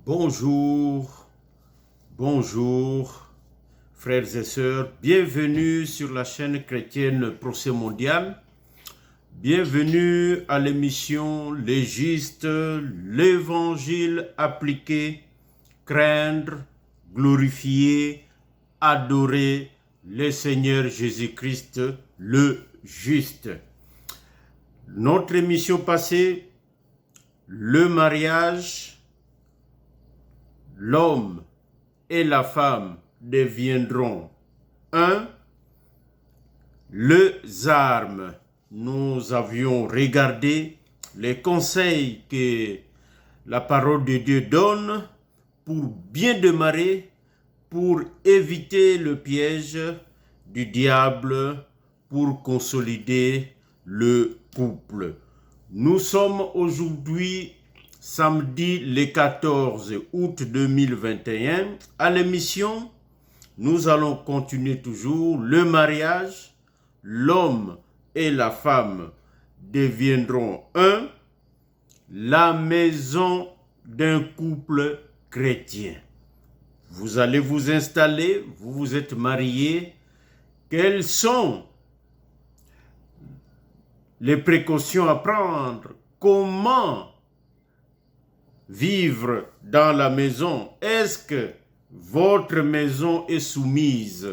Bonjour, bonjour, frères et sœurs. Bienvenue sur la chaîne chrétienne Procès Mondial. Bienvenue à l'émission Légiste, l'évangile appliqué, craindre, glorifier, adorer le Seigneur Jésus-Christ, le juste. Notre émission passée, le mariage, l'homme et la femme deviendront un. Les armes, nous avions regardé les conseils que la parole de Dieu donne pour bien démarrer, pour éviter le piège du diable, pour consolider le couple. Nous sommes aujourd'hui samedi le 14 août 2021. À l'émission, nous allons continuer toujours le mariage. L'homme et la femme deviendront un. La maison d'un couple chrétien. Vous allez vous installer, vous vous êtes mariés. Quelles sont les précautions à prendre? Comment vivre dans la maison? Est-ce que votre maison est soumise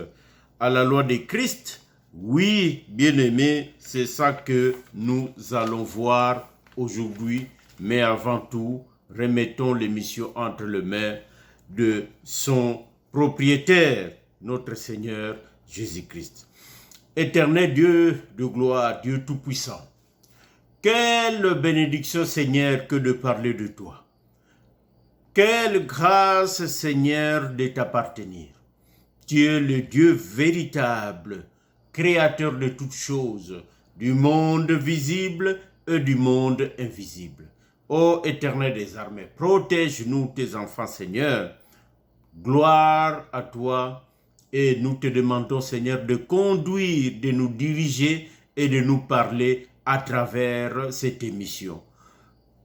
à la loi de Christ? Oui, bien-aimés, c'est ça que nous allons voir aujourd'hui. Mais avant tout, remettons l'émission entre les mains de son propriétaire, notre Seigneur Jésus-Christ. Éternel Dieu de gloire, Dieu tout-puissant, quelle bénédiction, Seigneur, que de parler de toi. Quelle grâce, Seigneur, de t'appartenir. Tu es le Dieu véritable, créateur de toutes choses, du monde visible et du monde invisible. Ô Éternel des armées, protège-nous, tes enfants, Seigneur. Gloire à toi. Et nous te demandons, Seigneur, de conduire, de nous diriger et de nous parler à travers cette émission.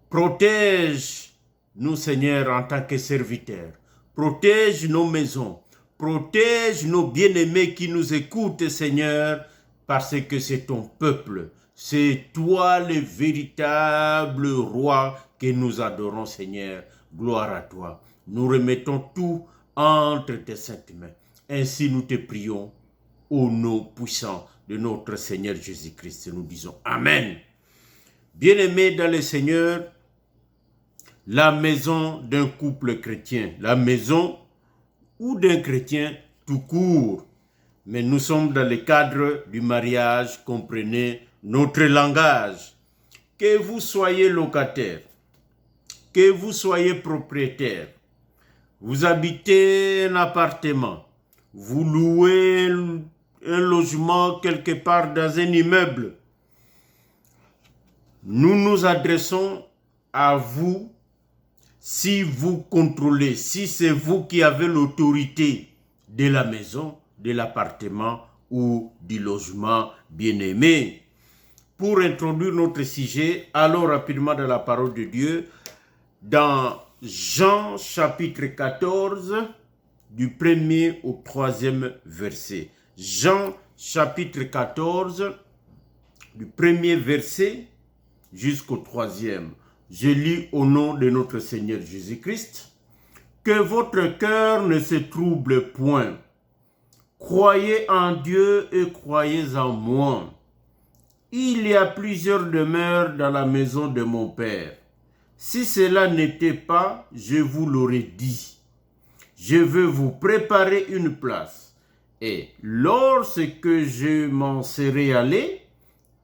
Protège-nous, Seigneur, en tant que serviteurs. Protège nos maisons. Protège nos bien-aimés qui nous écoutent, Seigneur, parce que c'est ton peuple. C'est toi le véritable roi que nous adorons, Seigneur. Gloire à toi. Nous remettons tout entre tes saintes mains. Ainsi nous te prions au nom puissant de notre Seigneur Jésus-Christ. Nous disons Amen. Bien-aimés dans le Seigneur, la maison d'un couple chrétien, la maison ou d'un chrétien tout court. Mais nous sommes dans le cadre du mariage, comprenez notre langage. Que vous soyez locataire, que vous soyez propriétaire, vous habitez un appartement, vous louez un logement quelque part dans un immeuble, nous nous adressons à vous si vous contrôlez, si c'est vous qui avez l'autorité de la maison, de l'appartement ou du logement bien-aimé. Pour introduire notre sujet, allons rapidement dans la parole de Dieu, dans Jean chapitre 14, du 1er au 3e verset. Jean chapitre 14, du 1er verset jusqu'au 3e. Je lis au nom de notre Seigneur Jésus-Christ. Que votre cœur ne se trouble point. Croyez en Dieu et croyez en moi. Il y a plusieurs demeures dans la maison de mon Père. Si cela n'était pas, je vous l'aurais dit. Je veux vous préparer une place. Et lorsque je m'en serai allé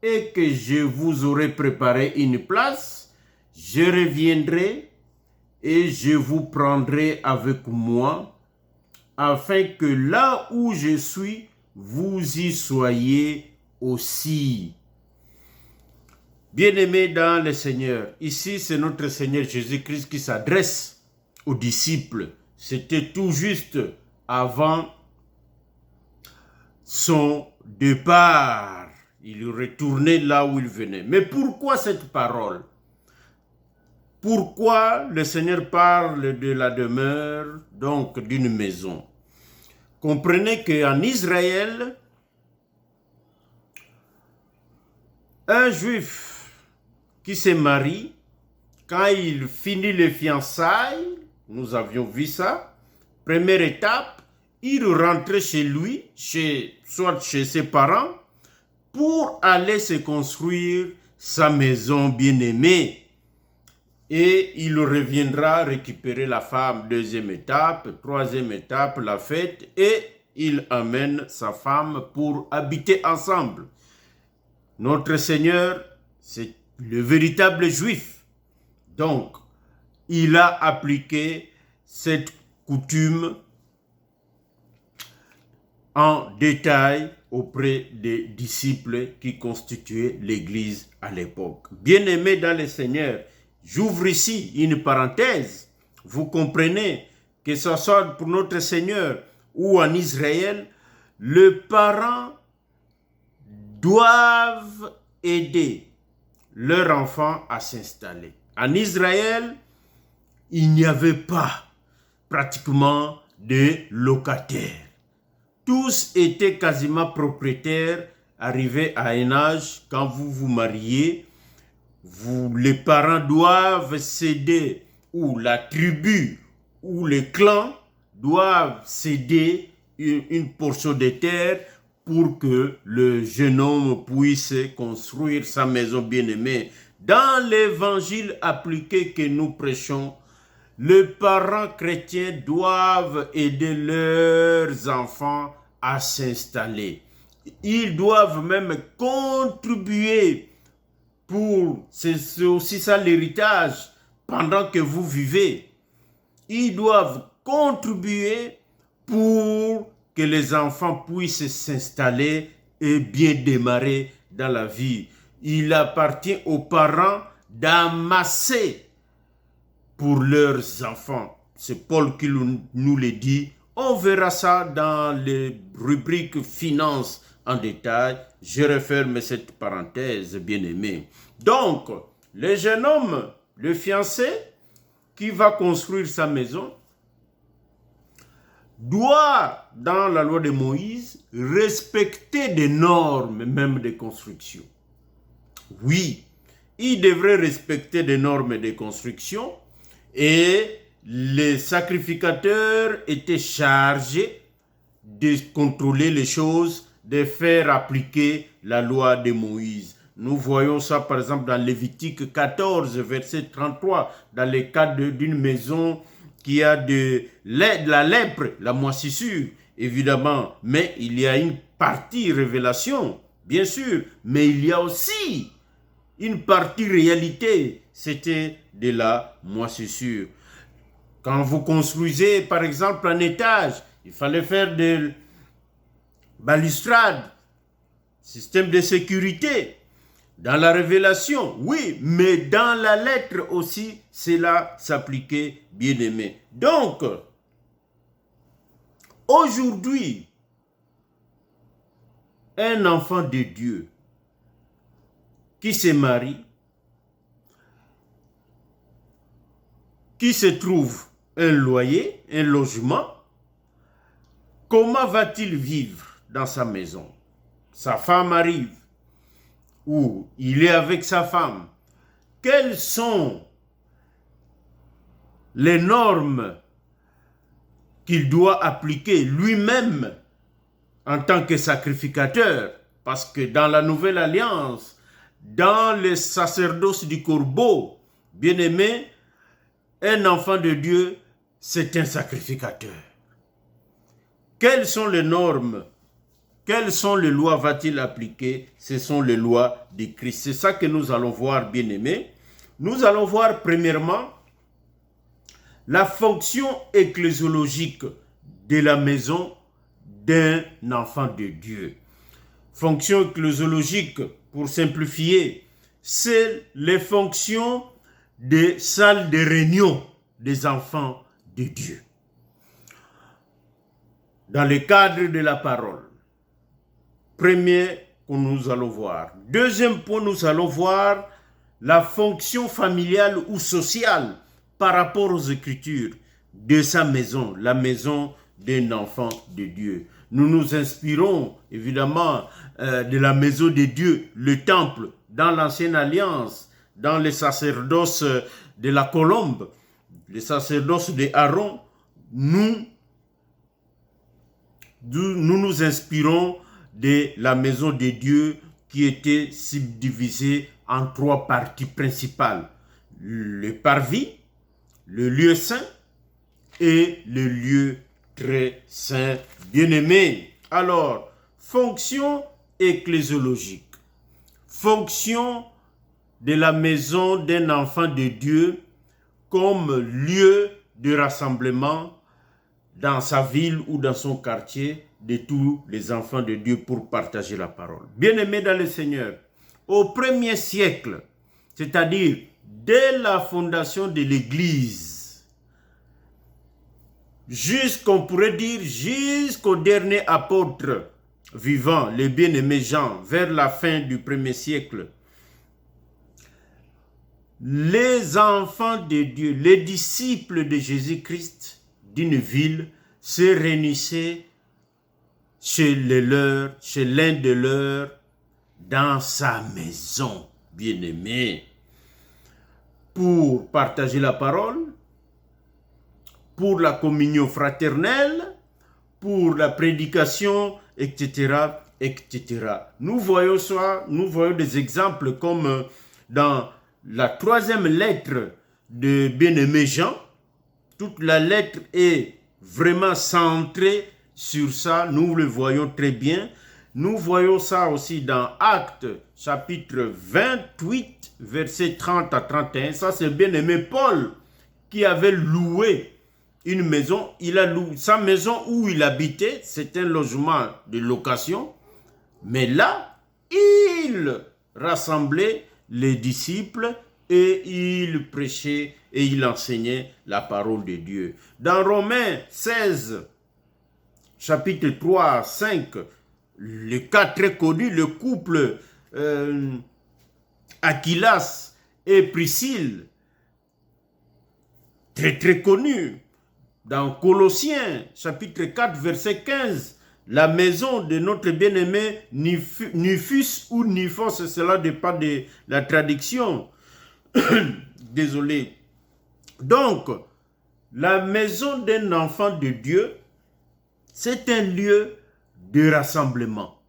et que je vous aurai préparé une place, je reviendrai et je vous prendrai avec moi, afin que là où je suis, vous y soyez aussi. Bien-aimés dans le Seigneur, ici c'est notre Seigneur Jésus-Christ qui s'adresse aux disciples. C'était tout juste avant son départ. Il retournait là où il venait. Mais pourquoi cette parole? Pourquoi le Seigneur parle de la demeure, donc d'une maison? Comprenez qu'en Israël, un juif qui se marie, quand il finit les fiançailles, nous avions vu ça, première étape, il rentrait chez lui, soit chez ses parents, pour aller se construire sa maison bien-aimée. Et il reviendra récupérer la femme, deuxième étape, troisième étape, la fête, et il amène sa femme pour habiter ensemble. Notre Seigneur, c'est le véritable juif. Donc, il a appliqué cette coutume en détail auprès des disciples qui constituaient l'Église à l'époque. Bien-aimés dans le Seigneur, j'ouvre ici une parenthèse. Vous comprenez que ce soit pour notre Seigneur ou en Israël, les parents doivent aider leur enfant à s'installer. En Israël, il n'y avait pas pratiquement de locataires. Tous étaient quasiment propriétaires, arrivés à un âge, quand vous vous mariez, les parents doivent céder, ou la tribu, ou le clan doivent céder une portion de terre pour que le jeune homme puisse construire sa maison bien-aimée. Dans l'évangile appliqué que nous prêchons, les parents chrétiens doivent aider leurs enfants à s'installer. Ils doivent même contribuer pour, c'est aussi ça l'héritage, pendant que vous vivez. Ils doivent contribuer pour que les enfants puissent s'installer et bien démarrer dans la vie. Il appartient aux parents d'amasser pour leurs enfants. C'est Paul qui nous le dit. On verra ça dans les rubriques finances en détail. Je referme cette parenthèse, bien-aimé. Donc, le jeune homme, le fiancé, qui va construire sa maison, doit, dans la loi de Moïse, respecter des normes même de construction. Oui, il devrait respecter des normes de construction. Et les sacrificateurs étaient chargés de contrôler les choses, de faire appliquer la loi de Moïse. Nous voyons ça par exemple dans Lévitique 14, verset 33, dans le cas d'une maison qui a de la lèpre, la moisissure, évidemment. Mais il y a une partie révélation, bien sûr, mais il y a aussi une partie réalité, c'était de la moisissure. Quand vous construisez, par exemple, un étage, il fallait faire des balustrades, système de sécurité. Dans la révélation, oui, mais dans la lettre aussi, cela s'appliquait, bien aimé. Donc, aujourd'hui, un enfant de Dieu qui se marie, qui se trouve un loyer, un logement, comment va-t-il vivre dans sa maison? Sa femme arrive, ou il est avec sa femme. Quelles sont les normes qu'il doit appliquer lui-même en tant que sacrificateur? Parce que dans la Nouvelle Alliance, dans le sacerdoce du corbeau, bien aimé, un enfant de Dieu, c'est un sacrificateur. Quelles sont les normes? Quelles sont les lois va-t-il appliquer? Ce sont les lois de Christ. C'est ça que nous allons voir, bien aimés. Nous allons voir premièrement la fonction ecclésiologique de la maison d'un enfant de Dieu. Fonction ecclésiologique, pour simplifier, c'est les fonctions des salles de réunion des enfants de Dieu. Dans le cadre de la parole. Premier que nous allons voir. Deuxième point, nous allons voir la fonction familiale ou sociale par rapport aux Écritures de sa maison, la maison d'un enfant de Dieu. Nous nous inspirons évidemment de la maison de Dieu, le temple, dans l'Ancienne Alliance, dans les sacerdoces de la colombe, les sacerdoces de Aaron. Nous nous inspirons de la maison de Dieu qui était subdivisée en 3 parties principales. Le parvis, le lieu saint et le lieu très saint. Bien-aimés, alors, fonction ecclésiologique, fonction de la maison d'un enfant de Dieu comme lieu de rassemblement dans sa ville ou dans son quartier de tous les enfants de Dieu pour partager la parole. Bien-aimés dans le Seigneur, au 1er siècle, c'est-à-dire dès la fondation de l'Église, jusqu'on pourrait dire jusqu'au dernier apôtre vivant, le bien-aimé Jean, vers la fin du 1er siècle, les enfants de Dieu, les disciples de Jésus-Christ d'une ville se réunissaient chez les leurs, chez l'un de leurs, dans sa maison, bien-aimé, pour partager la parole, pour la communion fraternelle, pour la prédication, etc., etc. Nous voyons des exemples comme dans la 3e lettre de bien-aimé Jean. Toute la lettre est vraiment centrée sur ça. Nous le voyons très bien. Nous voyons ça aussi dans Actes, chapitre 28, versets 30 à 31. Ça, c'est bien-aimé Paul qui avait loué une maison. Il a loué sa maison où il habitait. C'est un logement de location. Mais là, il rassemblait les disciples et il prêchait et il enseignait la parole de Dieu. Dans Romains 16, chapitre 3 à 5, le cas très connu, le couple Aquilas et Priscille, très très connu. Dans Colossiens, chapitre 4, verset 15, la maison de notre bien-aimé Nufus ou Nifos, cela dépend de la traduction. Désolé. Donc, la maison d'un enfant de Dieu, c'est un lieu de rassemblement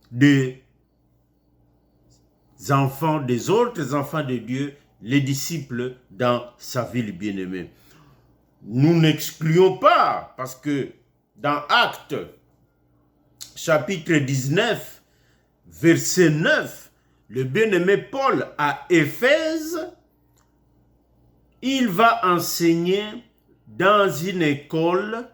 des enfants, des autres enfants de Dieu, les disciples dans sa ville bien-aimée. Nous n'excluons pas, parce que dans Actes, chapitre 19, verset 9, le bien-aimé Paul à Éphèse, il va enseigner dans une école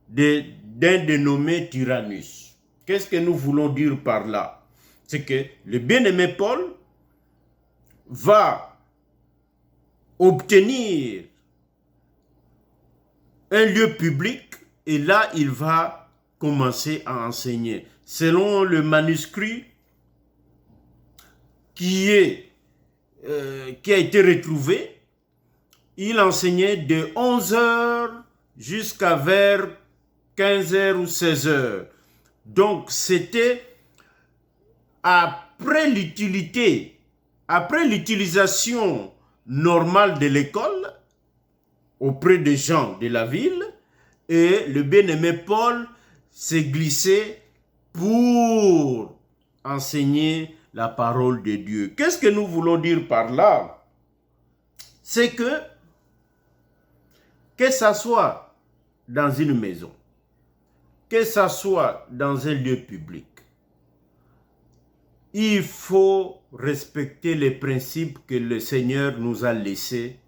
d'un dénommé Tyrannus. Qu'est-ce que nous voulons dire par là? C'est que le bien-aimé Paul va obtenir un lieu public et là, il va commencer à enseigner. Selon le manuscrit qui a été retrouvé, il enseignait de 11h jusqu'à vers 15h ou 16h. Donc, c'était après l'utilisation normale de l'école auprès des gens de la ville, et le bien-aimé Paul s'est glissé pour enseigner la parole de Dieu. Qu'est-ce que nous voulons dire par là? C'est que ça soit dans une maison, que ça soit dans un lieu public, il faut respecter les principes que le Seigneur nous a laissés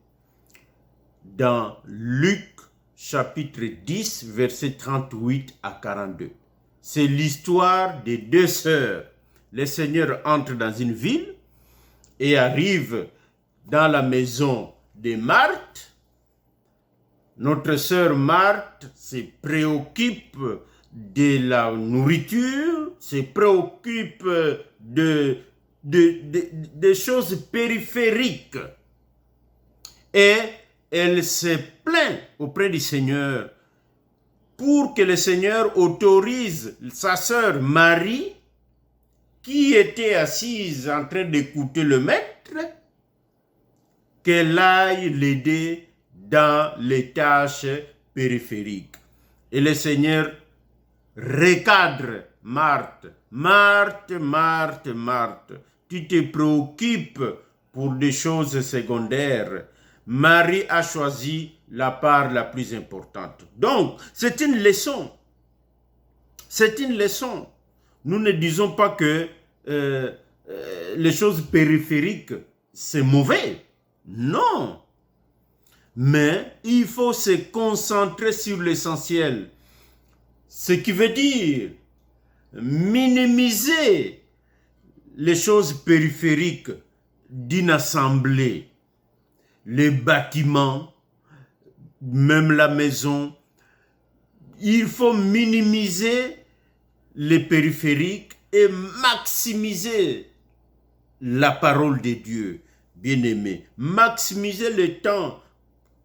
dans Luc chapitre 10, versets 38 à 42. C'est l'histoire des 2 sœurs. Le Seigneur entre dans une ville et arrive dans la maison de Marthe. Notre sœur Marthe se préoccupe de la nourriture, se préoccupe des choses périphériques. Et elle se plaint auprès du Seigneur pour que le Seigneur autorise sa sœur Marie, qui était assise en train d'écouter le maître, qu'elle aille l'aider dans les tâches périphériques. Et le Seigneur recadre Marthe. Marthe, Marthe, Marthe, tu te préoccupes pour des choses secondaires. Marie a choisi la part la plus importante. Donc, c'est une leçon. C'est une leçon. Nous ne disons pas que les choses périphériques, c'est mauvais. Non. Mais il faut se concentrer sur l'essentiel. Ce qui veut dire minimiser les choses périphériques d'une assemblée. Les bâtiments, même la maison. Il faut minimiser les périphériques et maximiser la parole de Dieu, bien-aimé. Maximiser le temps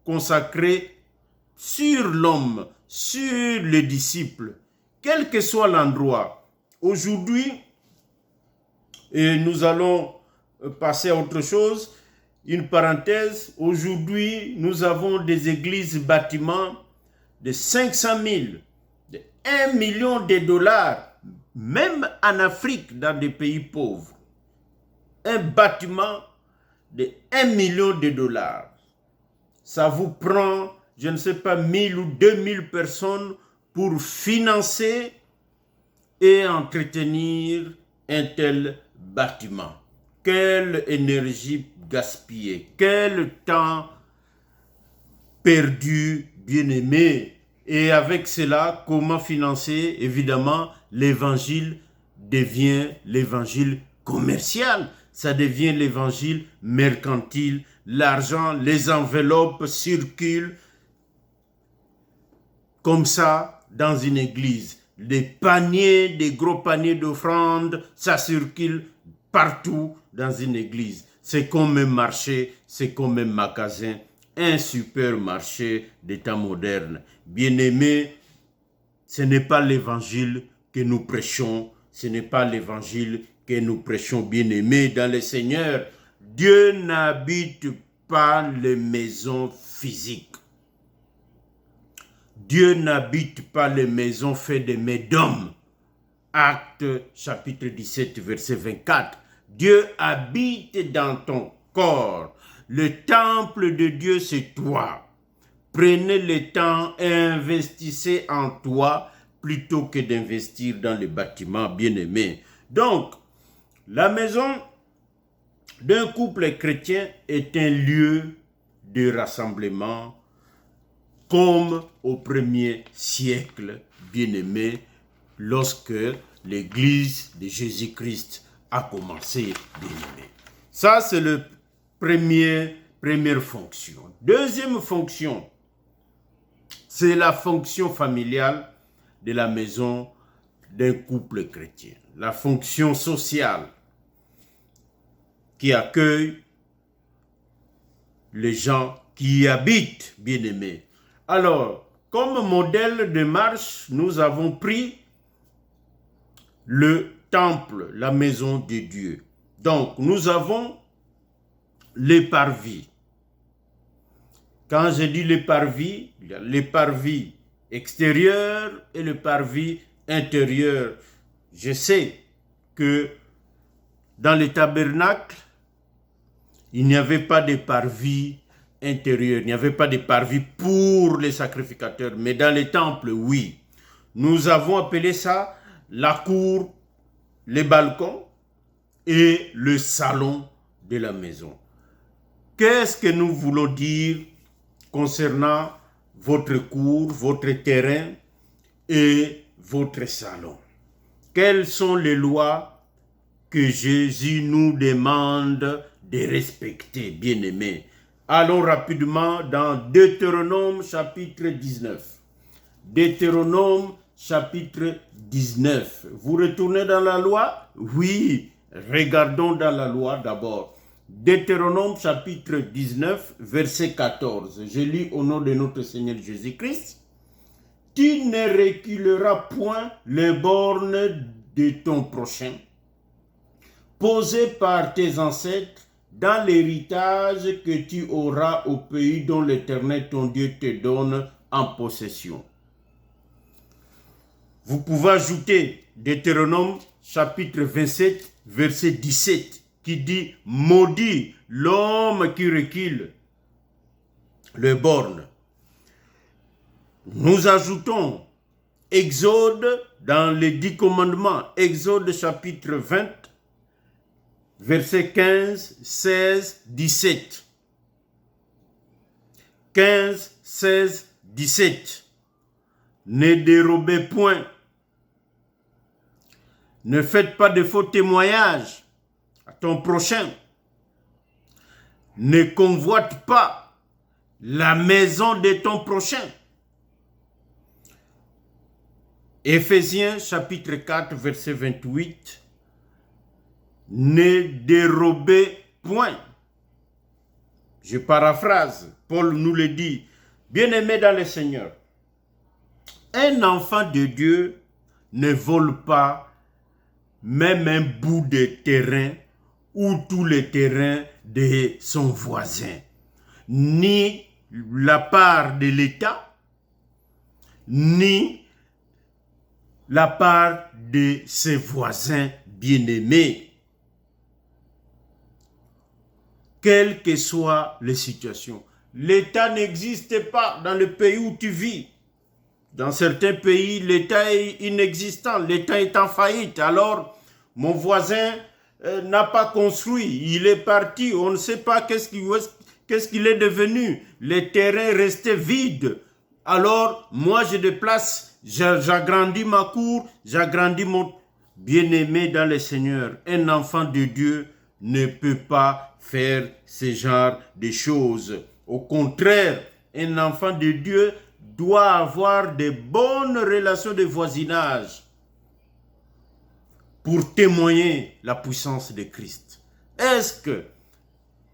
consacré sur l'homme, sur les disciples, quel que soit l'endroit. Aujourd'hui, et nous allons passer à autre chose, une parenthèse, aujourd'hui, nous avons des églises bâtiments de 500 000, de 1 million de dollars, même en Afrique, dans des pays pauvres. Un bâtiment de 1 million de dollars. Ça vous prend, je ne sais pas, 1000 ou 2000 personnes pour financer et entretenir un tel bâtiment. Quelle énergie gaspillée, quel temps perdu, bien-aimé. Et avec cela, comment financer? Évidemment, l'évangile devient l'évangile commercial. Ça devient l'évangile mercantile. L'argent, les enveloppes circulent comme ça dans une église. Des paniers, des gros paniers d'offrandes, ça circule partout dans une église. C'est comme un marché, c'est comme un magasin, un supermarché des temps modernes. Bien-aimés, ce n'est pas l'évangile que nous prêchons, ce n'est pas l'évangile que nous prêchons, bien-aimés dans le Seigneur. Dieu n'habite pas les maisons physiques. Dieu n'habite pas les maisons faites de mains d'hommes. Acte chapitre 17, verset 24. Dieu habite dans ton corps. Le temple de Dieu, c'est toi. Prenez le temps et investissez en toi plutôt que d'investir dans les bâtiments, bien-aimés. Donc, la maison d'un couple chrétien est un lieu de rassemblement comme au premier siècle, bien-aimé, lorsque l'église de Jésus-Christ a commencé, bien-aimé. Ça, c'est la première fonction. Deuxième fonction, c'est la fonction familiale de la maison d'un couple chrétien. La fonction sociale qui accueille les gens qui y habitent, bien-aimés. Alors, comme modèle de marche, nous avons pris le temple, la maison de Dieu. Donc, nous avons les parvis. Quand je dis les parvis, il y a les parvis extérieurs et le parvis intérieur. Je sais que dans les tabernacles, il n'y avait pas de parvis intérieur, il n'y avait pas de parvis pour les sacrificateurs, mais dans les temples, oui. Nous avons appelé ça la cour, les balcons et le salon de la maison. Qu'est-ce que nous voulons dire concernant votre cour, votre terrain et votre salon? Quelles sont les lois que Jésus nous demande de respecter, bien-aimés? Allons rapidement dans Deutéronome chapitre 19. Deutéronome chapitre 19. Vous retournez dans la loi? Oui, Regardons dans la loi d'abord. Deutéronome chapitre 19, verset 14. Je lis au nom de notre Seigneur Jésus-Christ. Tu ne reculeras point les bornes de ton prochain, posées par tes ancêtres, dans l'héritage que tu auras au pays dont l'Éternel ton Dieu te donne en possession. Vous pouvez ajouter Deutéronome chapitre 27, verset 17, qui dit « Maudit l'homme qui recule les bornes ». Nous ajoutons Exode dans les 10 commandements, Exode chapitre 20, versets 15, 16, 17. 15, 16, 17. Ne dérobez point. Ne faites pas de faux témoignages à ton prochain. Ne convoite pas la maison de ton prochain. Éphésiens chapitre 4, verset 28. Ne dérobez point. Je paraphrase, Paul nous le dit. Bien-aimés dans le Seigneur, un enfant de Dieu ne vole pas même un bout de terrain ou tout le terrain de son voisin, ni la part de l'État, ni la part de ses voisins bien-aimés. Quelles que soient les situations. L'État n'existe pas dans le pays où tu vis. Dans certains pays, l'État est inexistant, l'État est en faillite. Alors, mon voisin n'a pas construit, il est parti, on ne sait pas qu'est-ce qu'il est devenu. Les terrains restaient vides. Alors, moi je déplace, j'agrandis ma cour, j'agrandis mon... Bien-aimé dans le Seigneur, un enfant de Dieu ne peut pas faire ce genre de choses. Au contraire, un enfant de Dieu doit avoir de bonnes relations de voisinage pour témoigner la puissance de Christ. Est-ce que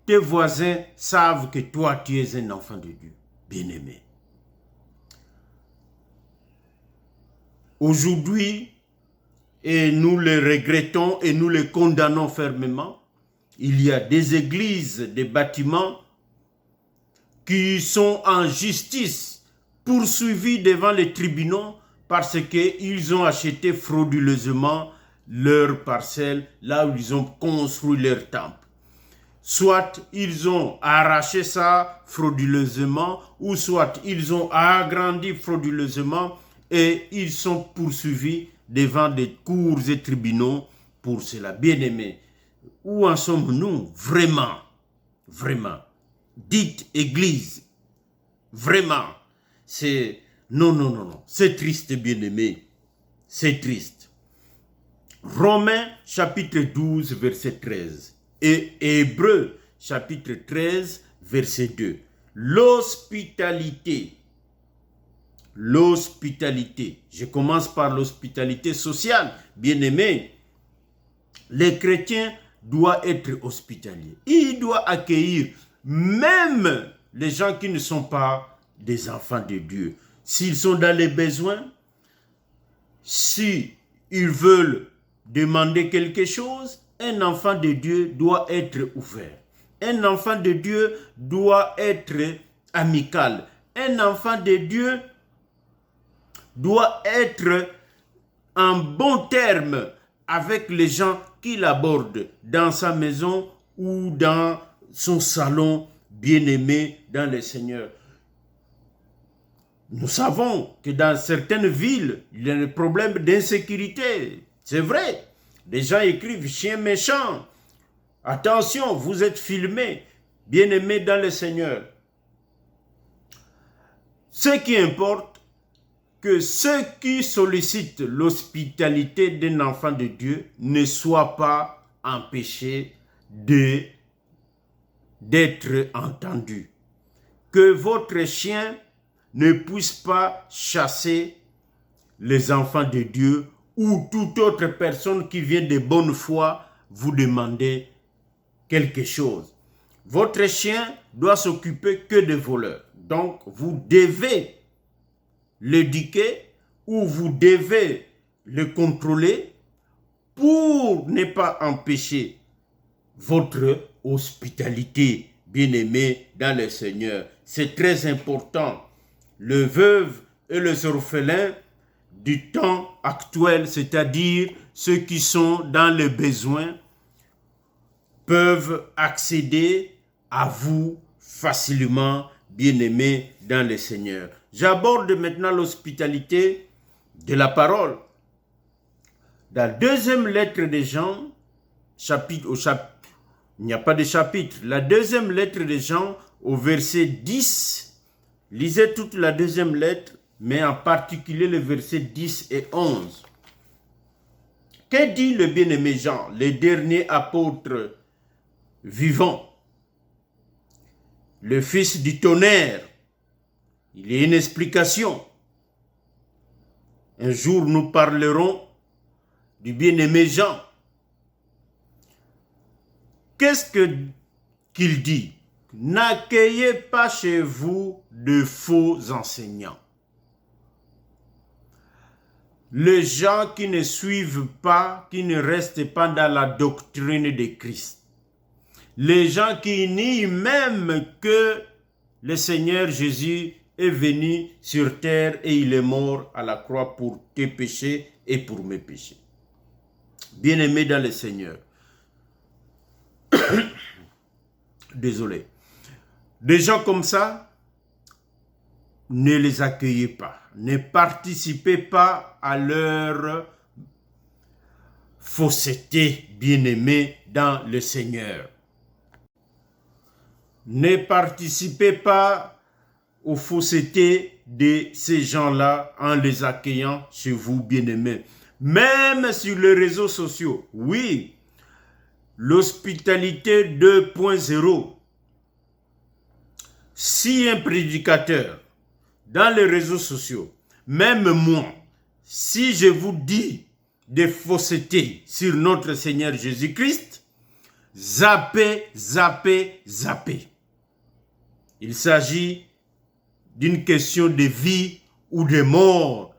tes voisins savent que toi, tu es un enfant de Dieu, bien-aimé? Aujourd'hui, et nous le regrettons et nous le condamnons fermement, il y a des églises, des bâtiments qui sont en justice, poursuivis devant les tribunaux parce qu'ils ont acheté frauduleusement leurs parcelles là où ils ont construit leur temple. Soit ils ont arraché ça frauduleusement, ou soit ils ont agrandi frauduleusement et ils sont poursuivis devant des cours et tribunaux pour cela. Bien-aimés, où en sommes-nous vraiment? Vraiment. Dites Église, vraiment. C'est... Non. C'est triste, bien-aimé. C'est triste. Romains chapitre 12, verset 13. Et Hébreux chapitre 13, verset 2. L'hospitalité. L'hospitalité. Je commence par l'hospitalité sociale. Bien-aimé, les chrétiens doivent être hospitaliers. Ils doivent accueillir même les gens qui ne sont pas des enfants de Dieu. S'ils sont dans les besoins, si ils veulent demander quelque chose, un enfant de Dieu doit être ouvert. Un enfant de Dieu doit être amical. Un enfant de Dieu doit être en bon terme avec les gens qu'il aborde dans sa maison ou dans son salon, bien-aimé dans le Seigneur. Nous savons que dans certaines villes, il y a des problèmes d'insécurité. C'est vrai. Les gens écrivent « chien méchant ». Attention, vous êtes filmés, bien-aimés dans le Seigneur. Ce qui importe, que ceux qui sollicitent l'hospitalité d'un enfant de Dieu ne soient pas empêchés d'être entendus. Que votre chien ne puisse pas chasser les enfants de Dieu ou toute autre personne qui vient de bonne foi vous demandez quelque chose. Votre chien doit s'occuper que des voleurs. Donc, vous devez l'éduquer ou vous devez le contrôler pour ne pas empêcher votre hospitalité, bien-aimés dans le Seigneur. C'est très important. Le veuve et les orphelins du temps actuel, c'est-à-dire ceux qui sont dans le besoin, peuvent accéder à vous facilement, bien-aimés dans le Seigneur. J'aborde maintenant l'hospitalité de la parole. Dans la deuxième lettre de Jean, il n'y a pas de chapitre, la deuxième lettre de Jean au verset 10, lisez toute la deuxième lettre, mais en particulier le verset 10 et 11. Que dit le bien-aimé Jean, le dernier apôtre vivant, le fils du tonnerre? Il y a une explication. Un jour, nous parlerons du bien-aimé Jean. Qu'est-ce qu'il dit? N'accueillez pas chez vous de faux enseignants. Les gens qui ne suivent pas, qui ne restent pas dans la doctrine de Christ. Les gens qui nient même que le Seigneur Jésus est venu sur terre et il est mort à la croix pour tes péchés et pour mes péchés. Bien-aimés dans le Seigneur. Désolé. Des gens comme ça, ne les accueillez pas. Ne participez pas à leur fausseté, bien-aimés dans le Seigneur. Ne participez pas aux faussetés de ces gens-là en les accueillant chez vous, bien-aimés. Même sur les réseaux sociaux, oui, l'hospitalité 2.0. Si un prédicateur, dans les réseaux sociaux, même moi, si je vous dis des faussetés sur notre Seigneur Jésus-Christ, zappez, zappez, zappez. Il s'agit d'une question de vie ou de mort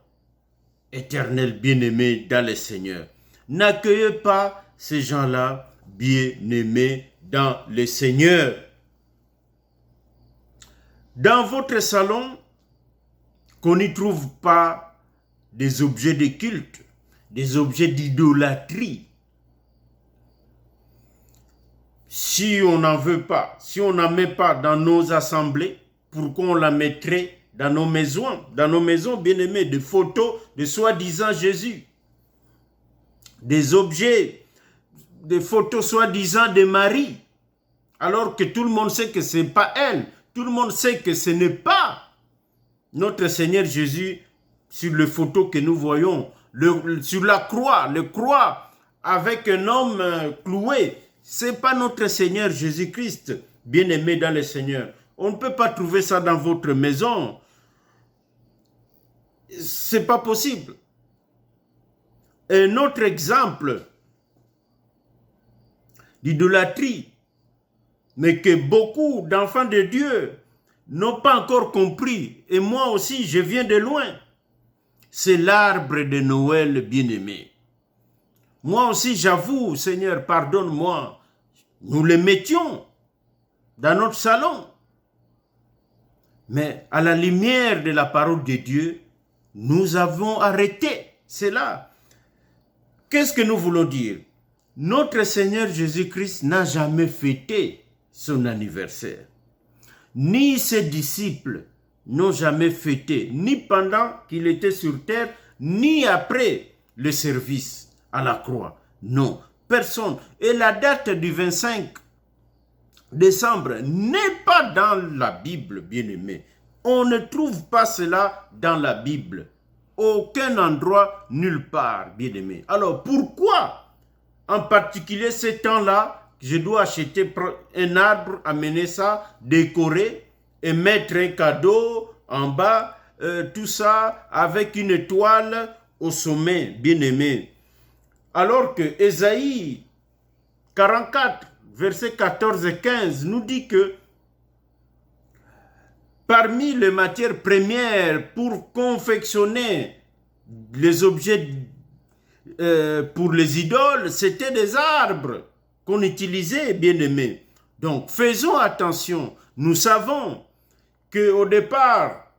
éternelle, bien-aimés dans le Seigneur. N'accueillez pas ces gens-là, bien-aimés dans le Seigneur. Dans votre salon, qu'on n'y trouve pas des objets de culte, des objets d'idolâtrie. Si on n'en veut pas, si on n'en met pas dans nos assemblées, pourquoi on la mettrait dans nos maisons, bien-aimés, des photos de soi-disant Jésus, des objets, des photos soi-disant de Marie, alors que tout le monde sait que ce n'est pas elle, tout le monde sait que ce n'est pas notre Seigneur Jésus sur les photos que nous voyons, sur la croix, le croix avec un homme cloué. Ce n'est pas notre Seigneur Jésus-Christ, bien-aimé dans le Seigneur. On ne peut pas trouver ça dans votre maison. Ce n'est pas possible. Un autre exemple d'idolâtrie, mais que beaucoup d'enfants de Dieu n'ont pas encore compris, et moi aussi je viens de loin, c'est l'arbre de Noël bien-aimé. Moi aussi j'avoue, Seigneur, pardonne-moi, nous le mettions dans notre salon. Mais à la lumière de la parole de Dieu, nous avons arrêté cela. Qu'est-ce que nous voulons dire? Notre Seigneur Jésus-Christ n'a jamais fêté son anniversaire. Ni ses disciples n'ont jamais fêté, ni pendant qu'il était sur terre, ni après le service à la croix. Non, personne. Et la date du 25 décembre n'est pas dans la Bible, bien-aimé. On ne trouve pas cela dans la Bible. Aucun endroit, nulle part, bien-aimé. Alors pourquoi, en particulier ces temps-là, je dois acheter un arbre, amener ça, décorer et mettre un cadeau en bas, tout ça avec une étoile au sommet, bien-aimé. Alors que Ésaïe 44, versets 14 et 15, nous dit que parmi les matières premières pour confectionner les objets pour les idoles, c'était des arbres qu'on utilisait, bien-aimés. Donc, faisons attention. Nous savons qu'au départ,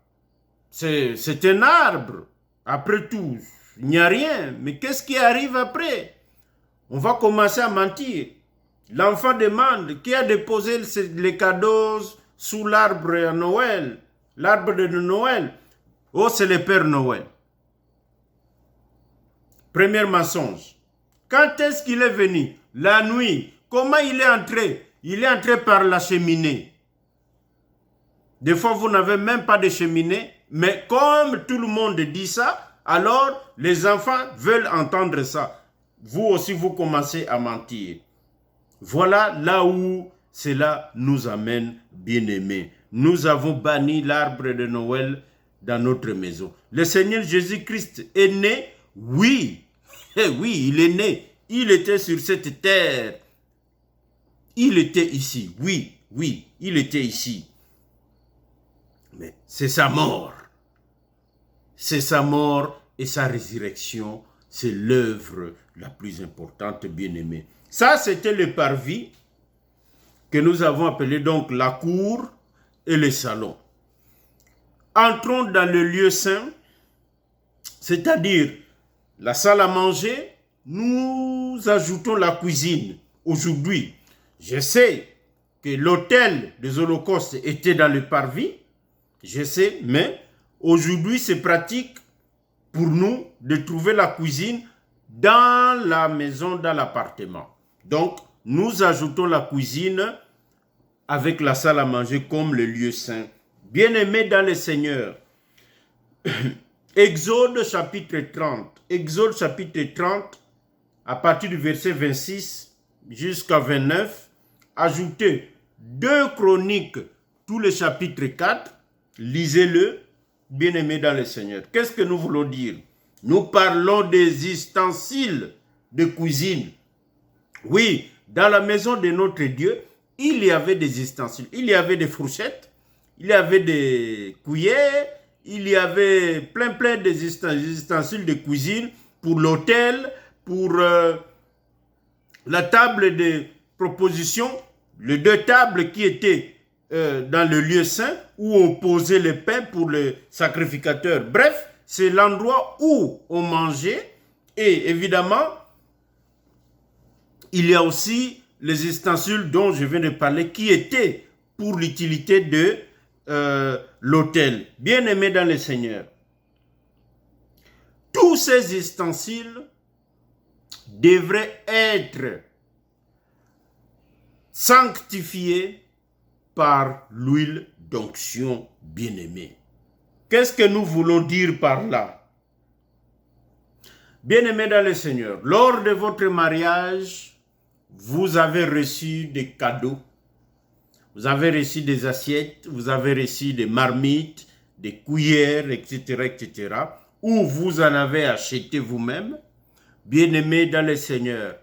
c'est un arbre. Après tout, il n'y a rien. Mais qu'est-ce qui arrive après? On va commencer à mentir. L'enfant demande qui a déposé les cadeaux sous l'arbre à Noël. L'arbre de Noël. Oh, c'est le Père Noël. Premier mensonge. Quand est-ce qu'il est venu? La nuit. Comment il est entré? Il est entré par la cheminée. Des fois, vous n'avez même pas de cheminée. Mais comme tout le monde dit ça, alors les enfants veulent entendre ça. Vous aussi, vous commencez à mentir. Voilà là où cela nous amène, bien-aimés. Nous avons banni l'arbre de Noël dans notre maison. Le Seigneur Jésus-Christ est né, oui. Oui, il est né. Il était sur cette terre. Il était ici. Oui, il était ici. Mais c'est sa mort. C'est sa mort et sa résurrection. C'est l'œuvre la plus importante, bien-aimée. Ça, c'était le parvis que nous avons appelé donc la cour et le salon. Entrons dans le lieu saint, c'est-à-dire la salle à manger. Nous ajoutons la cuisine. Aujourd'hui, je sais que l'autel des holocaustes était dans le parvis. Je sais, mais aujourd'hui, c'est pratique pour nous de trouver la cuisine dans la maison, dans l'appartement. Donc, nous ajoutons la cuisine avec la salle à manger comme le lieu saint. Bien-aimés dans le Seigneur, Exode chapitre 30. Exode chapitre 30, à partir du verset 26 jusqu'à 29, ajoutez 2 Chroniques, tout le chapitre 4, lisez-le, bien-aimés dans le Seigneur. Qu'est-ce que nous voulons dire? Nous parlons des ustensiles de cuisine. Oui, dans la maison de notre Dieu, il y avait des ustensiles. Il y avait des fourchettes, il y avait des cuillères, il y avait plein des ustensiles de cuisine pour l'autel, pour la table de proposition, les 2 tables qui étaient dans le lieu saint où on posait le pain pour le sacrificateur. Bref, c'est l'endroit où on mangeait et évidemment, il y a aussi les ustensiles dont je viens de parler qui étaient pour l'utilité de l'autel. Bien-aimés dans le Seigneur, tous ces ustensiles devraient être sanctifiés par l'huile d'onction, bien-aimée. Qu'est-ce que nous voulons dire par là? Bien-aimés dans le Seigneur, lors de votre mariage, vous avez reçu des cadeaux, vous avez reçu des assiettes, vous avez reçu des marmites, des cuillères, etc., ou vous en avez acheté vous-même. Bien-aimés dans le Seigneur,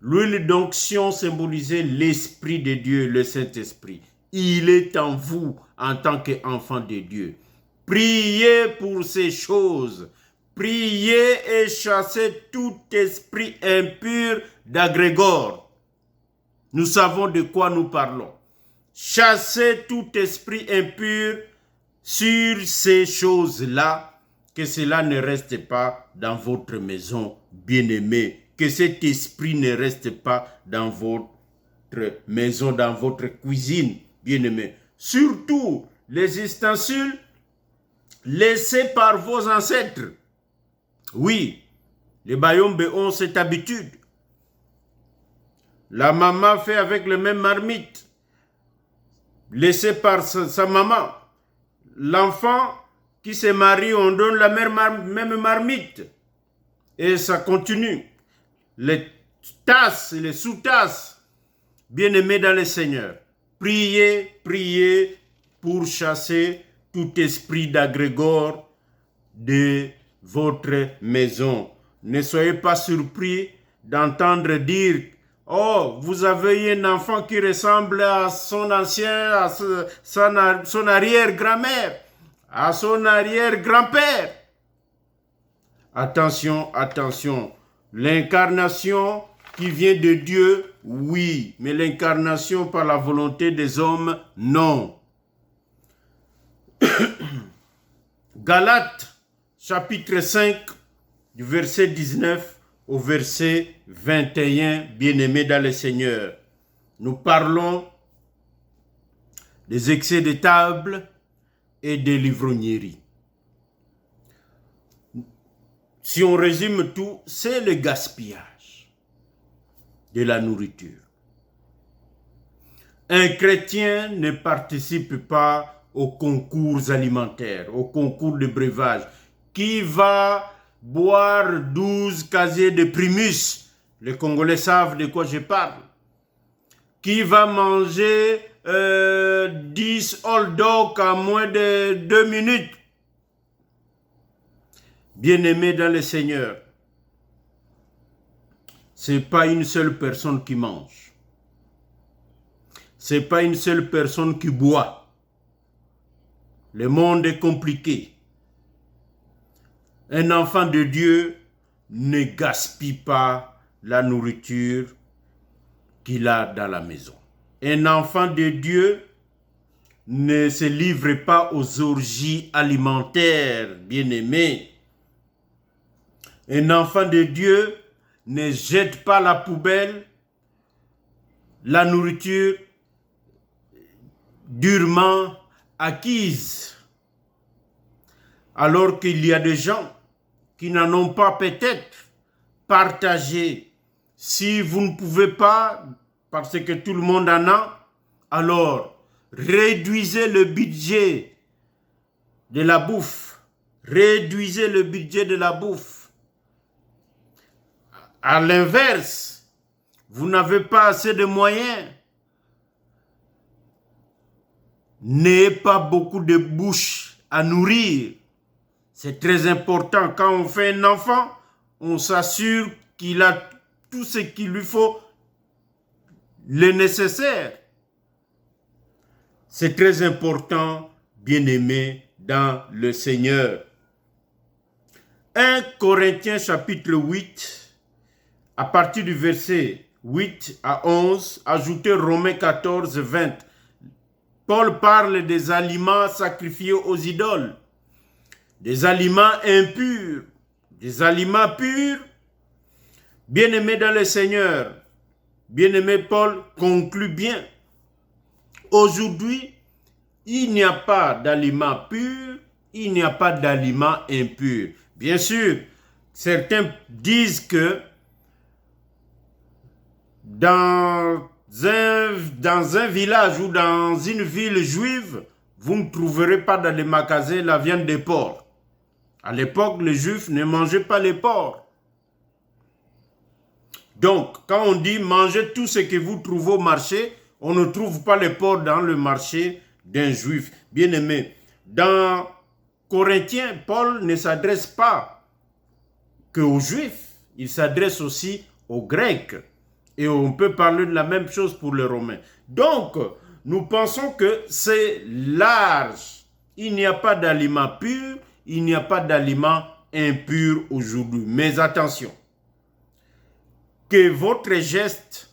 l'huile d'onction symbolisait l'Esprit de Dieu, le Saint-Esprit. Il est en vous en tant qu'enfant de Dieu. Priez pour ces choses. Priez et chassez tout esprit impur d'agrégore. Nous savons de quoi nous parlons. Chassez tout esprit impur sur ces choses-là, que cela ne reste pas dans votre maison, bien-aimée. Que cet esprit ne reste pas dans votre maison, dans votre cuisine, bien-aimée. Surtout les ustensiles laissés par vos ancêtres. Oui, les Bayombe ont cette habitude. La maman fait avec le même marmite, laissé par sa maman. L'enfant qui se marie, on donne la même marmite. Et ça continue. Les tasses et les sous-tasses, bien-aimés dans le Seigneur, priez, priez pour chasser tout esprit d'agrégore de votre maison. Ne soyez pas surpris d'entendre dire Oh, vous avez un enfant qui ressemble à son ancien, à son arrière-grand-mère, à son arrière-grand-père. Attention, attention. L'incarnation qui vient de Dieu, oui, mais l'incarnation par la volonté des hommes, non. Galates, chapitre 5, du verset 19 au verset 21, bien-aimés dans le Seigneur. Nous parlons des excès de table et des livrogneries. Si on résume tout, c'est le gaspillage de la nourriture. Un chrétien ne participe pas aux concours alimentaires, aux concours de breuvage. Qui va boire 12 casiers de Primus? Les Congolais savent de quoi je parle. Qui va manger 10 hot dogs en moins de 2 minutes? Bien-aimés dans le Seigneur, ce n'est pas une seule personne qui mange. Ce n'est pas une seule personne qui boit. Le monde est compliqué. Un enfant de Dieu ne gaspille pas la nourriture qu'il a dans la maison. Un enfant de Dieu ne se livre pas aux orgies alimentaires, bien-aimés. Un enfant de Dieu ne jette pas à la poubelle la nourriture durement acquise. Alors qu'il y a des gens qui n'en ont pas peut-être partagé. Si vous ne pouvez pas, parce que tout le monde en a, alors réduisez le budget de la bouffe. Réduisez le budget de la bouffe. À l'inverse, vous n'avez pas assez de moyens. N'ayez pas beaucoup de bouches à nourrir. C'est très important. Quand on fait un enfant, on s'assure qu'il a tout ce qu'il lui faut, le nécessaire. C'est très important, bien-aimé dans le Seigneur. 1 Corinthiens chapitre 8, à partir du verset 8 à 11, ajoutez Romains 14, 20. Paul parle des aliments sacrifiés aux idoles, des aliments impurs, des aliments purs. Bien-aimé dans le Seigneur, bien-aimé Paul conclut bien. Aujourd'hui, il n'y a pas d'aliments purs, il n'y a pas d'aliments impurs. Bien sûr, certains disent que dans un village ou dans une ville juive, vous ne trouverez pas dans les magasins la viande de porc. À l'époque, les Juifs ne mangeaient pas les porcs. Donc, quand on dit mangez tout ce que vous trouvez au marché, on ne trouve pas les porcs dans le marché d'un Juif. Bien-aimé, dans Corinthiens, Paul ne s'adresse pas qu'aux Juifs, il s'adresse aussi aux Grecs. Et on peut parler de la même chose pour les Romains. Donc, nous pensons que c'est large. Il n'y a pas d'aliments purs, il n'y a pas d'aliments impurs aujourd'hui. Mais attention, que votre geste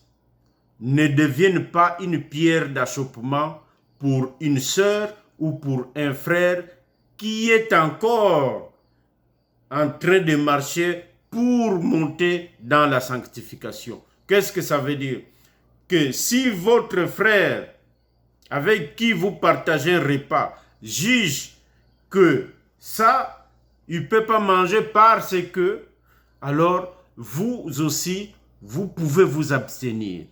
ne devienne pas une pierre d'achoppement pour une sœur ou pour un frère qui est encore en train de marcher pour monter dans la sanctification. Qu'est-ce que ça veut dire? Que si votre frère avec qui vous partagez un repas juge que ça, il ne peut pas manger parce que, alors vous aussi, vous pouvez vous abstenir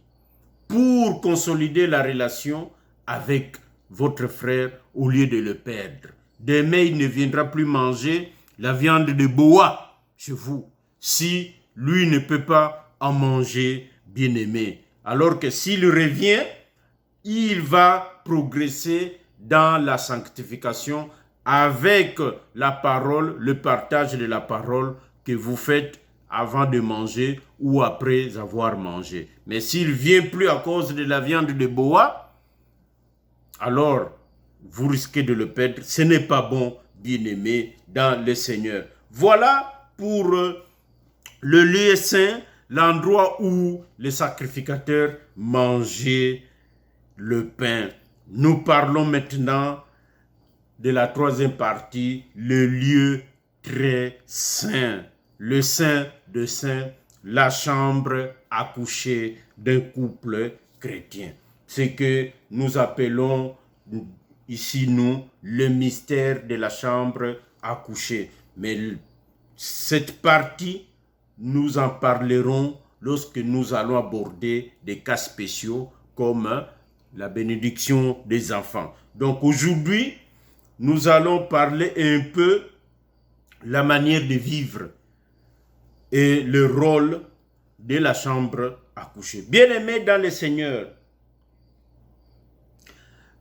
pour consolider la relation avec votre frère au lieu de le perdre. Demain, il ne viendra plus manger la viande de boa chez vous si lui ne peut pas en manger, bien-aimé. Alors que s'il revient, il va progresser dans la sanctification avec la parole, le partage de la parole que vous faites avant de manger ou après avoir mangé. Mais s'il ne vient plus à cause de la viande de boa, alors vous risquez de le perdre. Ce n'est pas bon, bien-aimé, dans le Seigneur. Voilà pour le lieu saint, l'endroit où les sacrificateurs mangeaient le pain. Nous parlons maintenant de la troisième partie, le lieu très saint. Le saint de saint, la chambre à coucher d'un couple chrétien. C'est que nous appelons ici, nous, le mystère de la chambre à coucher. Mais cette partie, nous en parlerons lorsque nous allons aborder des cas spéciaux comme la bénédiction des enfants. Donc aujourd'hui, nous allons parler un peu la manière de vivre et le rôle de la chambre à coucher. Bien-aimés dans le Seigneur,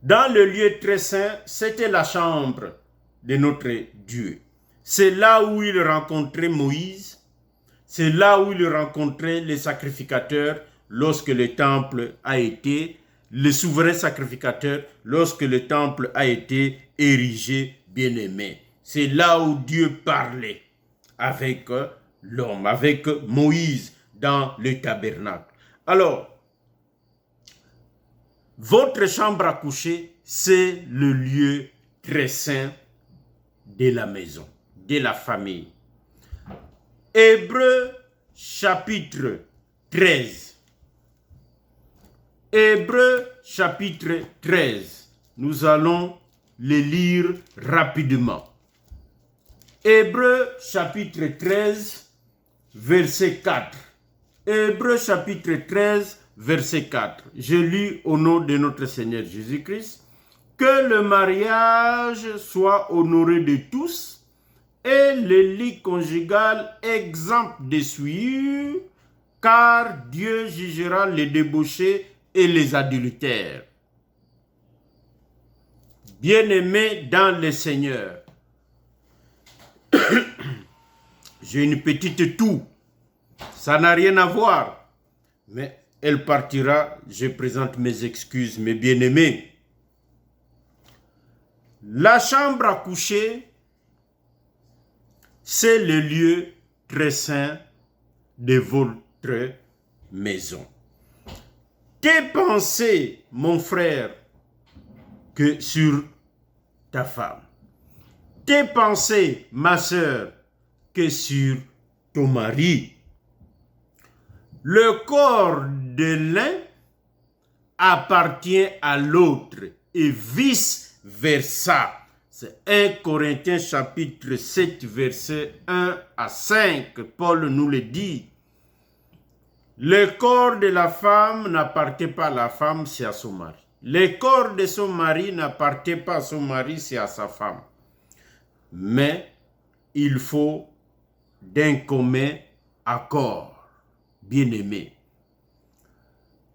dans le lieu très saint, c'était la chambre de notre Dieu. C'est là où il rencontrait Moïse, c'est là où il rencontrait les sacrificateurs lorsque le temple a été, le souverain sacrificateur lorsque le temple a été érigé, bien-aimé. C'est là où Dieu parlait avec l'homme, avec Moïse dans le tabernacle. Alors, votre chambre à coucher, c'est le lieu très saint de la maison, de la famille. Hébreux chapitre 13. Hébreux chapitre 13. Nous allons le lire rapidement. Hébreux chapitre 13, verset 4. Hébreux chapitre 13, verset 4. Je lis au nom de notre Seigneur Jésus-Christ. Que le mariage soit honoré de tous et le lit conjugal exempt de souillure, car Dieu jugera les débauchés et les adultères. Bien-aimés dans le Seigneur, j'ai une petite toux, ça n'a rien à voir, mais elle partira, je présente mes excuses, mes bien-aimés. La chambre à coucher, c'est le lieu très saint de votre maison. Tes pensées, mon frère, que sur ta femme. Tes pensées, ma sœur, que sur ton mari. Le corps de l'un appartient à l'autre et vice-versa. C'est 1 Corinthiens chapitre 7, verset 1 à 5. Paul nous le dit. Le corps de la femme n'appartient pas à la femme, c'est à son mari. Le corps de son mari n'appartient pas à son mari, c'est à sa femme. Mais il faut d'un commun accord, bien-aimé.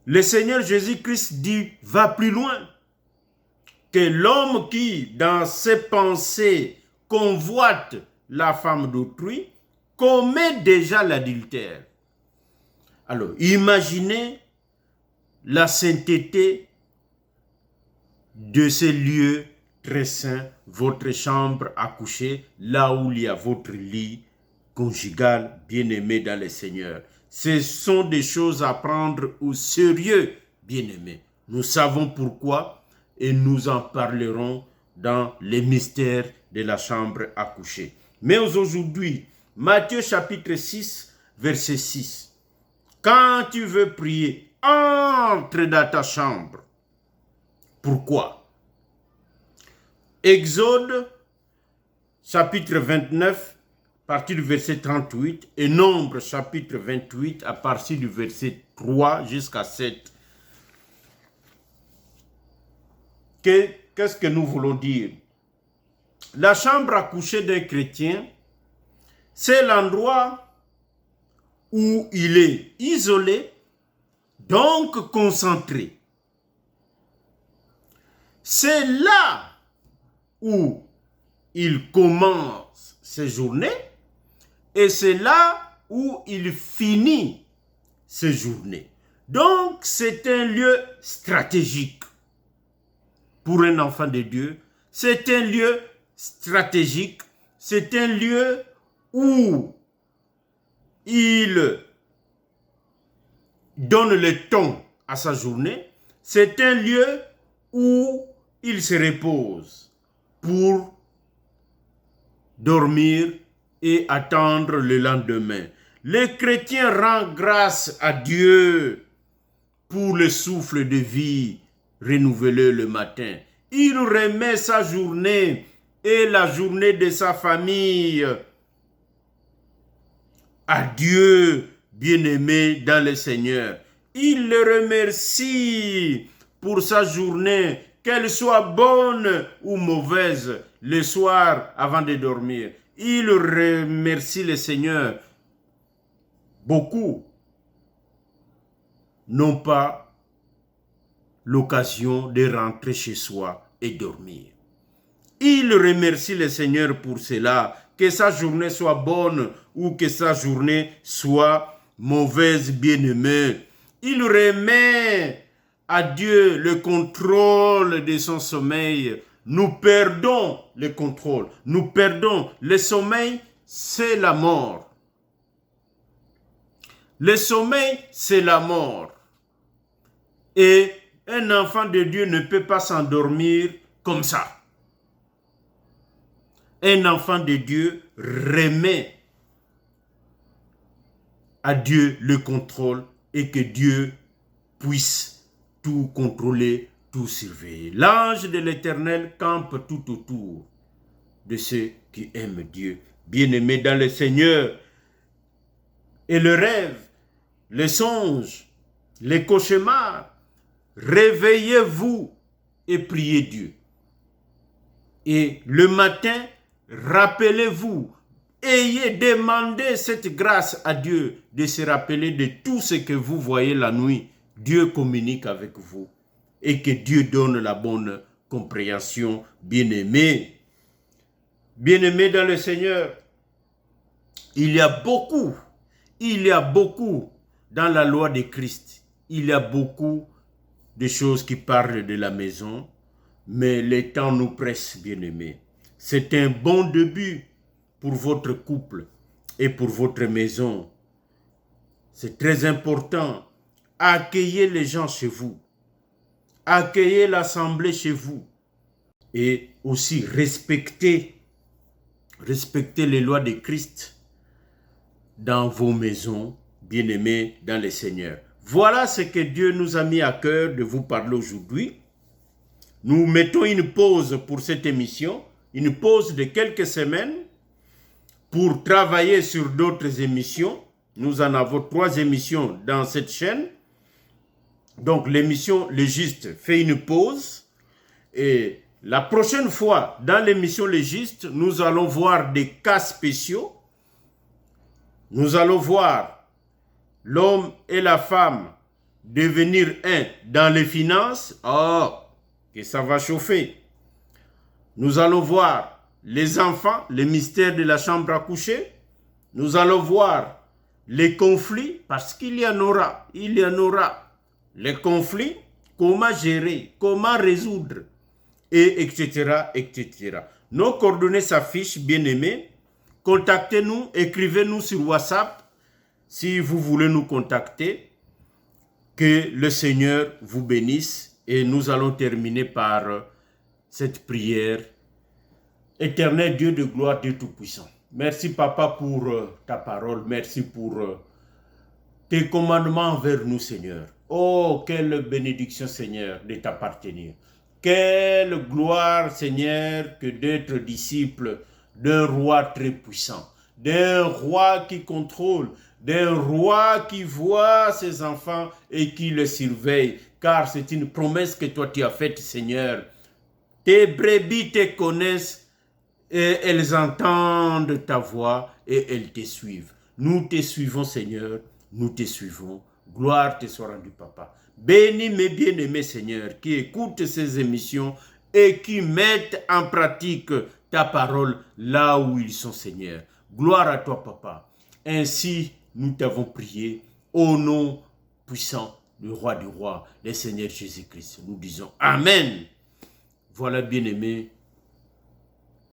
Le Seigneur Jésus-Christ dit, va plus loin, que l'homme qui, dans ses pensées, convoite la femme d'autrui, commet déjà l'adultère. Alors, imaginez la sainteté de ces lieux très saints, votre chambre à coucher, là où il y a votre lit conjugal, bien-aimé dans le Seigneur. Ce sont des choses à prendre au sérieux, bien-aimés. Nous savons pourquoi et nous en parlerons dans les mystères de la chambre à coucher. Mais aujourd'hui, Matthieu chapitre 6, verset 6. Quand tu veux prier, entre dans ta chambre. Pourquoi? Exode chapitre 29, à partir du verset 38, et Nombre chapitre 28, à partir du verset 3 jusqu'à 7. Qu'est-ce que nous voulons dire? La chambre à coucher d'un chrétien, c'est l'endroit où il est isolé, donc concentré. C'est là où il commence ses journées et c'est là où il finit ses journées. Donc, c'est un lieu stratégique pour un enfant de Dieu. C'est un lieu stratégique. C'est un lieu où il donne le ton à sa journée. C'est un lieu où il se repose pour dormir et attendre le lendemain. Le chrétien rend grâce à Dieu pour le souffle de vie renouvelé le matin. Il remet sa journée et la journée de sa famille à Dieu bien-aimé dans le Seigneur. Il le remercie pour sa journée, qu'elle soit bonne ou mauvaise, le soir avant de dormir. Il remercie le Seigneur. Beaucoup n'ont pas l'occasion de rentrer chez soi et dormir. Il remercie le Seigneur pour cela, que sa journée soit bonne ou que sa journée soit mauvaise, bien-aimé. Il remet à Dieu le contrôle de son sommeil. Nous perdons le contrôle, nous perdons le sommeil, c'est la mort. Le sommeil, c'est la mort. Et un enfant de Dieu ne peut pas s'endormir comme ça. Un enfant de Dieu remet à Dieu le contrôle et que Dieu puisse tout contrôler, tout surveiller. L'ange de l'Éternel campe tout autour de ceux qui aiment Dieu. Bien-aimés dans le Seigneur, et le rêve, les songes, les cauchemars, réveillez-vous et priez Dieu. Et le matin, rappelez-vous, ayez demandé cette grâce à Dieu de se rappeler de tout ce que vous voyez la nuit. Dieu communique avec vous et que Dieu donne la bonne compréhension, bien-aimés. Bien-aimés dans le Seigneur, il y a beaucoup dans la loi de Christ. Il y a beaucoup de choses qui parlent de la maison, mais le temps nous presse, bien-aimés. C'est un bon début pour votre couple et pour votre maison. C'est très important. Accueillez les gens chez vous. Accueillez l'assemblée chez vous. Et aussi respectez les lois de Christ dans vos maisons, bien-aimés dans le Seigneur. Voilà ce que Dieu nous a mis à cœur de vous parler aujourd'hui. Nous mettons une pause pour cette émission, une pause de quelques semaines pour travailler sur d'autres émissions. Nous en avons 3 émissions dans cette chaîne. Donc l'émission Le Juste fait une pause. Et la prochaine fois, dans l'émission Le Juste, nous allons voir des cas spéciaux. Nous allons voir l'homme et la femme devenir un dans les finances. Oh, que ça va chauffer. Nous allons voir les enfants, les mystères de la chambre à coucher. Nous allons voir les conflits, parce qu'il y en aura. Les conflits, comment gérer, comment résoudre, et etc., etc. Nos coordonnées s'affichent, bien-aimés. Contactez-nous, écrivez-nous sur WhatsApp si vous voulez nous contacter. Que le Seigneur vous bénisse et nous allons terminer par cette prière. Éternel Dieu de gloire, Dieu Tout-Puissant. Merci Papa pour ta parole, merci pour tes commandements envers nous Seigneur. Oh, quelle bénédiction Seigneur de t'appartenir. Quelle gloire Seigneur que d'être disciple d'un roi très puissant, d'un roi qui contrôle, d'un roi qui voit ses enfants et qui les surveille, car c'est une promesse que toi tu as faite Seigneur. Tes brebis te connaissent et elles entendent ta voix et elles te suivent. Nous te suivons Seigneur, nous te suivons. Gloire te soit rendue Papa. Bénis mes bien-aimés Seigneur qui écoutent ces émissions et qui mettent en pratique ta parole là où ils sont Seigneur. Gloire à toi Papa. Ainsi nous t'avons prié au nom puissant du roi du roi, le Seigneur Jésus-Christ. Nous disons Amen. Voilà, bien-aimés,